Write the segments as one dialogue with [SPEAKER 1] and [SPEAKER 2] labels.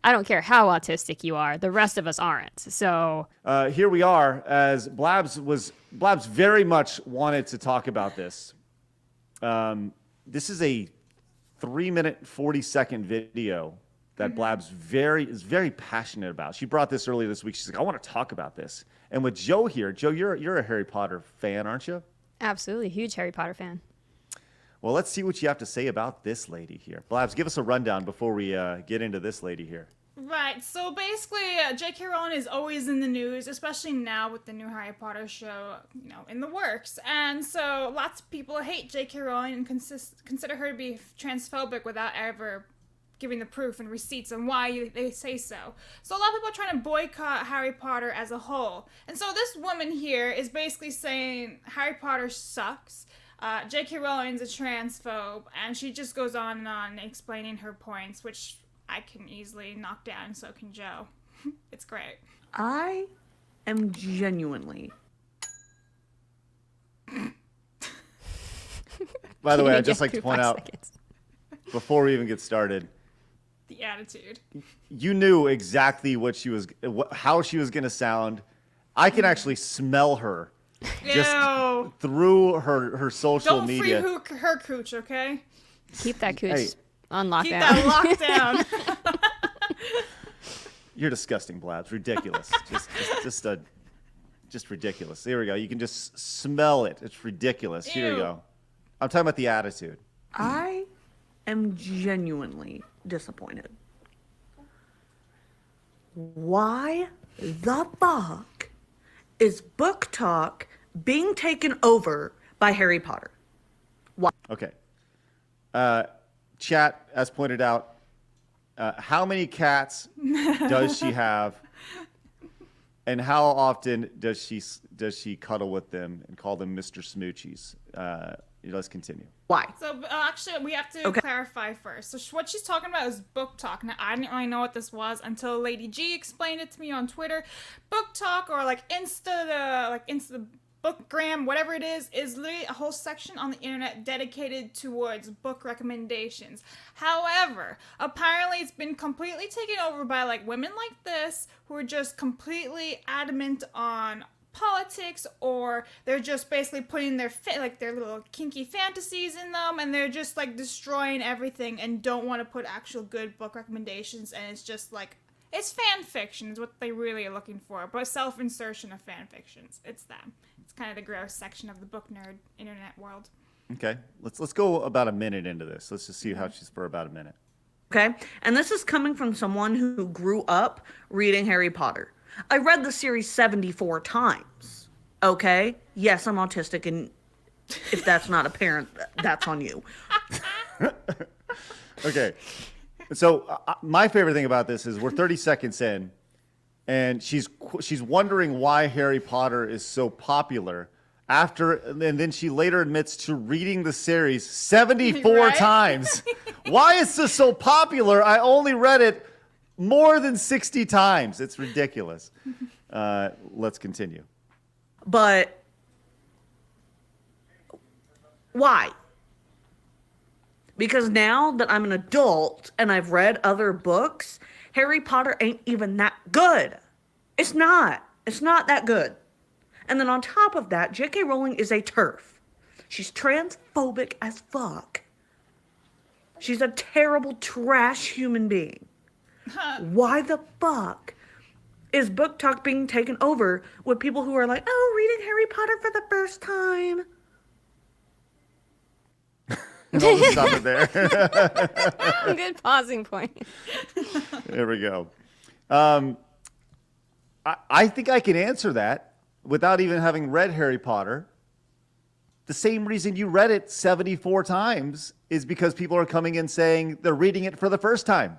[SPEAKER 1] I don't care how autistic you are. The rest of us aren't. So
[SPEAKER 2] Here we are, as Blabs very much wanted to talk about this. This is a 3-minute 40-second video that Blabs is very passionate about. She brought this earlier this week. She's like, I want to talk about this. And with Joe here, Joe, you're a Harry Potter fan, aren't you?
[SPEAKER 1] absolutely, huge Harry Potter fan.
[SPEAKER 2] Well, let's see what you have to say about this lady here. Blabs, give us a rundown before we get into this lady here.
[SPEAKER 3] Right, so basically, JK Rowling is always in the news, especially now with the new Harry Potter show, in the works. And so lots of people hate JK Rowling and consider her to be transphobic without ever giving the proof and receipts on why they say so. So a lot of people are trying to boycott Harry Potter as a whole. And so this woman here is basically saying Harry Potter sucks. J.K. Rowling's a transphobe, and she just goes on and on explaining her points, which I can easily knock down, and so can Joe. It's great.
[SPEAKER 4] I am genuinely.
[SPEAKER 2] By the way, I'd just like to point out, before we even get started,
[SPEAKER 3] The attitude.
[SPEAKER 2] you knew exactly how she was going to sound. I can actually smell her just
[SPEAKER 3] Ew.
[SPEAKER 2] through her social
[SPEAKER 3] Don't
[SPEAKER 2] media.
[SPEAKER 3] free her cooch, okay?
[SPEAKER 1] Keep that cooch
[SPEAKER 2] Hey.
[SPEAKER 1] on lockdown.
[SPEAKER 3] Keep that locked down.
[SPEAKER 2] You're disgusting, Blabs. Ridiculous. Just ridiculous. There we go. You can just smell it. It's ridiculous. Here we
[SPEAKER 3] Ew.
[SPEAKER 2] go. I'm talking about the attitude.
[SPEAKER 4] I am genuinely disappointed. Why the fuck is BookTok being taken over by Harry Potter?
[SPEAKER 2] Okay. Chat, as pointed out, how many cats does she have, and how often does she cuddle with them and call them Mr. Smoochies? Let's continue.
[SPEAKER 4] Why?
[SPEAKER 3] So actually, we have to clarify first. So what she's talking about is BookTok. Now, I didn't really know what this was until Lady G explained it to me on Twitter. BookTok, or like Insta Bookgram, whatever it is literally a whole section on the internet dedicated towards book recommendations. However, apparently it's been completely taken over by like women like this who are just completely adamant on politics, or they're just basically putting their their little kinky fantasies in them, and they're just like destroying everything and don't want to put actual good book recommendations, and it's just like it's fan fiction is what they really are looking for, but self-insertion of fan fictions. It's them. It's kind of the gross section of the book nerd internet world.
[SPEAKER 2] Okay, let's go about a minute into this. Let's just see how she's for about a minute.
[SPEAKER 4] Okay? And this is coming from someone who grew up reading Harry Potter. I read the series 74 times. Okay? Yes, I'm autistic, and if that's not apparent, that's on you.
[SPEAKER 2] Okay, so my favorite thing about this is we're 30 seconds in, and she's wondering why Harry Potter is so popular. And then she later admits to reading the series 74
[SPEAKER 3] Right?
[SPEAKER 2] times. Why is this so popular? I only read it more than 60 times. It's ridiculous. Let's continue.
[SPEAKER 4] But why? Because now that I'm an adult and I've read other books, Harry Potter ain't even that good. It's not. It's not that good. And then on top of that, JK Rowling is a TERF. She's transphobic as fuck. She's a terrible trash human being. Why the fuck is BookTok being taken over with people who are like, oh, reading Harry Potter for the first time?
[SPEAKER 2] We'll stop it there.
[SPEAKER 1] Good pausing point.
[SPEAKER 2] There we go. I think I can answer that without even having read Harry Potter. The same reason you read it 74 times is because people are coming in saying they're reading it for the first time.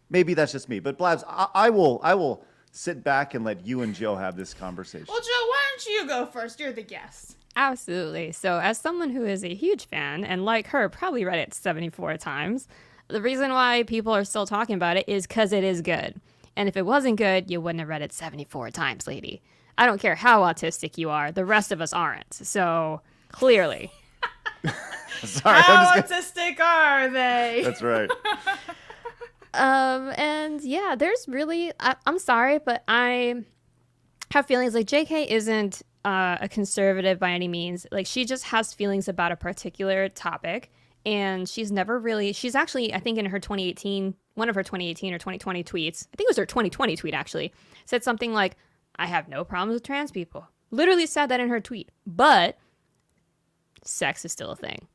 [SPEAKER 2] Maybe that's just me, but Blabs, I will sit back and let you and Joe have this conversation.
[SPEAKER 3] Well, Joe, why don't you go first? You're the guest.
[SPEAKER 1] Absolutely. So as someone who is a huge fan, and like her, probably read it 74 times, the reason why people are still talking about it is because it is good. And if it wasn't good, you wouldn't have read it 74 times, lady. I don't care how autistic you are. The rest of us aren't. So clearly.
[SPEAKER 2] Sorry,
[SPEAKER 3] How autistic are they?
[SPEAKER 2] That's right.
[SPEAKER 1] And yeah, there's really, I'm sorry, but I have feelings like JK isn't a conservative by any means. Like, she just has feelings about a particular topic, and she's never really, she's actually, I think in her 2018, one of her 2018 or 2020 tweets, I think it was her 2020 tweet actually, said something like, I have no problems with trans people. Literally said that in her tweet. But sex is still a thing.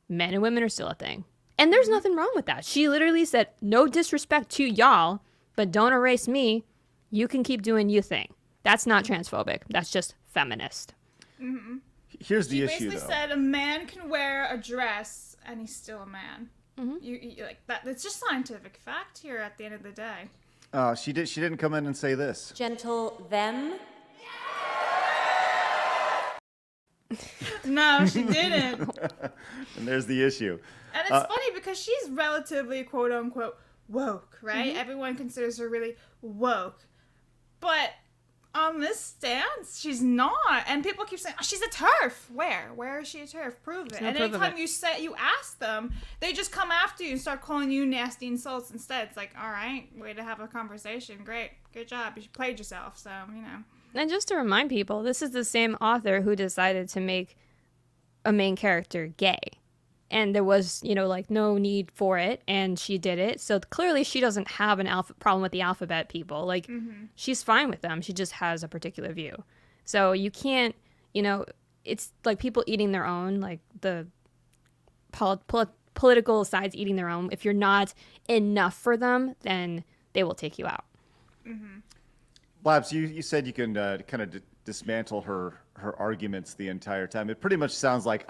[SPEAKER 1] Men and women are still a thing. And there's nothing wrong with that. She literally said, no disrespect to y'all, but don't erase me. You can keep doing you thing. That's not transphobic. That's just feminist.
[SPEAKER 2] Here's the
[SPEAKER 3] She
[SPEAKER 2] issue,
[SPEAKER 3] basically
[SPEAKER 2] though.
[SPEAKER 3] said a man can wear a dress and he's still a man. You like that? It's just scientific fact here at the end of the day.
[SPEAKER 2] She didn't come in and say this.
[SPEAKER 5] Gentle them.
[SPEAKER 3] No, she didn't.
[SPEAKER 2] And there's the issue.
[SPEAKER 3] And it's funny because she's relatively quote unquote woke, right? Everyone considers her really woke. But on this stance, she's not. And people keep saying, oh, she's a TERF. Where is she a TERF? Prove it.
[SPEAKER 1] no
[SPEAKER 3] And
[SPEAKER 1] proof of
[SPEAKER 3] anytime
[SPEAKER 1] it.
[SPEAKER 3] you ask them, they just come after you and start calling you nasty insults instead. It's like, all right, way to have a conversation. Great. Good job. You played yourself. So, you know.
[SPEAKER 1] And just to remind people, this is the same author who decided to make a main character gay. And there was, like no need for it. And she did it. So clearly she doesn't have an problem with the alphabet people. Like, she's fine with them. She just has a particular view. So you can't, it's like people eating their own, like the political sides eating their own. If you're not enough for them, then they will take you out.
[SPEAKER 2] Blabs, you said you can kind of dismantle her arguments the entire time. It pretty much sounds like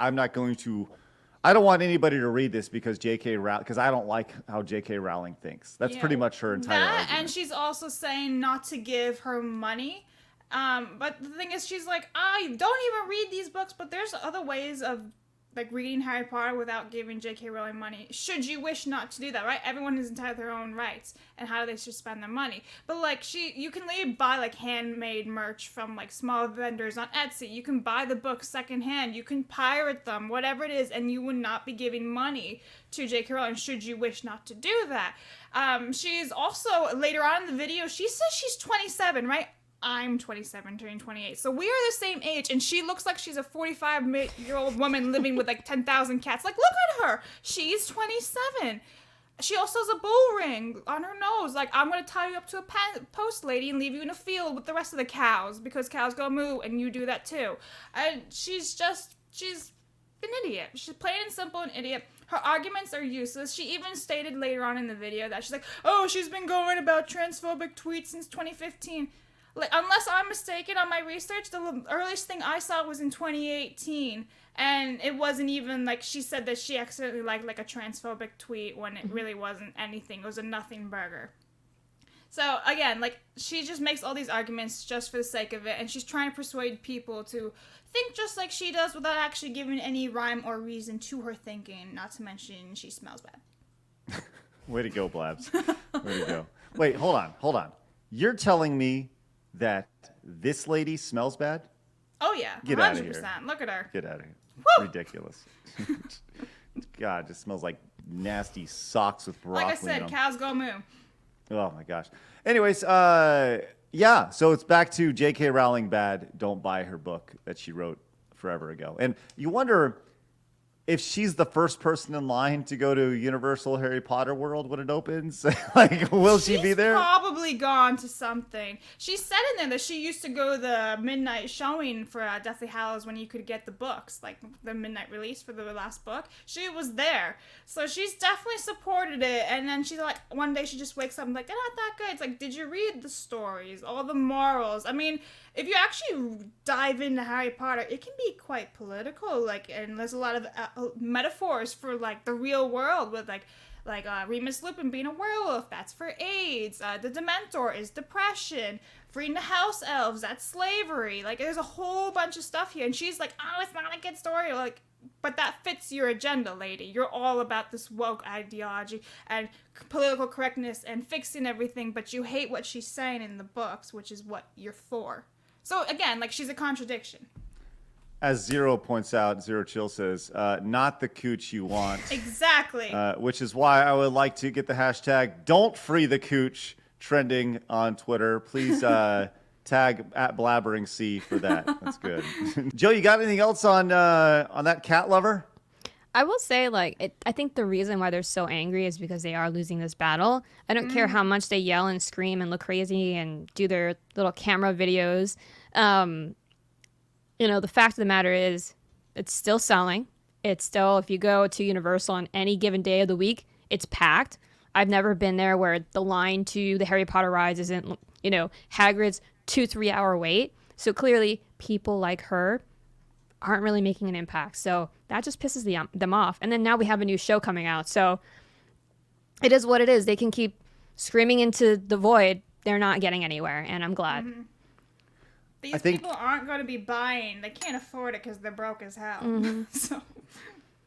[SPEAKER 2] I don't want anybody to read this because because I don't like how JK Rowling thinks. That's
[SPEAKER 3] Yeah,
[SPEAKER 2] pretty much her entire argument.
[SPEAKER 3] And she's also saying not to give her money. But the thing is, she's like, I don't even read these books, but there's other ways of like reading Harry Potter without giving JK Rowling money. Should you wish not to do that, right? Everyone is entitled to their own rights and how they should spend their money. But like you can literally buy like handmade merch from like small vendors on Etsy. You can buy the books secondhand. You can pirate them, whatever it is, and you would not be giving money to JK Rowling should you wish not to do that. She's also later on in the video, she says she's 27, right? I'm 27, turning 28. So we are the same age, and she looks like she's a 45-year-old woman living with like 10,000 cats. Like, look at her. She's 27. She also has a bull ring on her nose. Like, I'm going to tie you up to a post, lady, and leave you in a field with the rest of the cows because cows go moo, and you do that too. And she's an idiot. She's plain and simple an idiot. Her arguments are useless. She even stated later on in the video that she's like, oh, she's been going about transphobic tweets since 2015. Like, unless I'm mistaken on my research, the earliest thing I saw was in 2018, and it wasn't even like she said that she accidentally liked like a transphobic tweet when it really wasn't anything. It was a nothing burger. So again, like she just makes all these arguments just for the sake of it, and she's trying to persuade people to think just like she does without actually giving any rhyme or reason to her thinking. Not to mention she smells bad.
[SPEAKER 2] Way to go, Blabs. Way to go. Wait, hold on. You're telling me that this lady smells bad?
[SPEAKER 3] Oh yeah,
[SPEAKER 2] Get
[SPEAKER 3] 100%.
[SPEAKER 2] out of here.
[SPEAKER 3] Look at her.
[SPEAKER 2] Get out of here.
[SPEAKER 3] Woo!
[SPEAKER 2] Ridiculous. God, it smells like nasty socks with broccoli.
[SPEAKER 3] Like I said,
[SPEAKER 2] on.
[SPEAKER 3] cows go moo.
[SPEAKER 2] Oh my gosh. Anyways, yeah, so it's back to JK Rowling bad. Don't buy her book that she wrote forever ago. And you wonder if she's the first person in line to go to Universal Harry Potter World when it opens. Like, will she be there?
[SPEAKER 3] She's probably gone to something. She said in there that she used to go to the midnight showing for Deathly Hallows when you could get the books, like the midnight release for the last book. She was there. So she's definitely supported it. And then she's like, one day she just wakes up and like, they're not that good. It's like, did you read the stories? All the morals? I mean, if you actually dive into Harry Potter, it can be quite political. Like, and there's a lot of metaphors for like the real world with like Remus Lupin being a werewolf, that's for AIDS. The Dementor is depression. Freeing the house elves, that's slavery. Like, there's a whole bunch of stuff here. And she's like, oh, it's not a good story. Like, but that fits your agenda, lady. You're all about this woke ideology and political correctness and fixing everything, but you hate what she's saying in the books, which is what you're for. So, again, like, she's a contradiction.
[SPEAKER 2] as Zero points out, Zero Chill says, not the cooch you want.
[SPEAKER 3] Exactly.
[SPEAKER 2] Which is why I would like to get the hashtag Don't Free the Cooch trending on Twitter. Please tag at BlabberingC for that. That's good. Joe, you got anything else on that cat lover?
[SPEAKER 1] I will say, I think the reason why they're so angry is because they are losing this battle. I don't care how much they yell and scream and look crazy and do their little camera videos. The fact of the matter is, it's still selling. It's still, if you go to Universal on any given day of the week, it's packed. I've never been there where the line to the Harry Potter rides isn't, Hagrid's 2-3 hour wait. So clearly, people like her aren't really making an impact. So that just pisses them off. And then now we have a new show coming out. So it is what it is. They can keep screaming into the void. They're not getting anywhere. And I'm glad.
[SPEAKER 3] Mm-hmm. These people aren't going to be buying. They can't afford it because they're broke as hell. Mm-hmm. So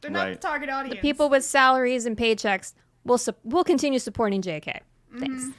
[SPEAKER 3] they're not the target audience.
[SPEAKER 1] The people with salaries and paychecks will continue supporting JK. Thanks.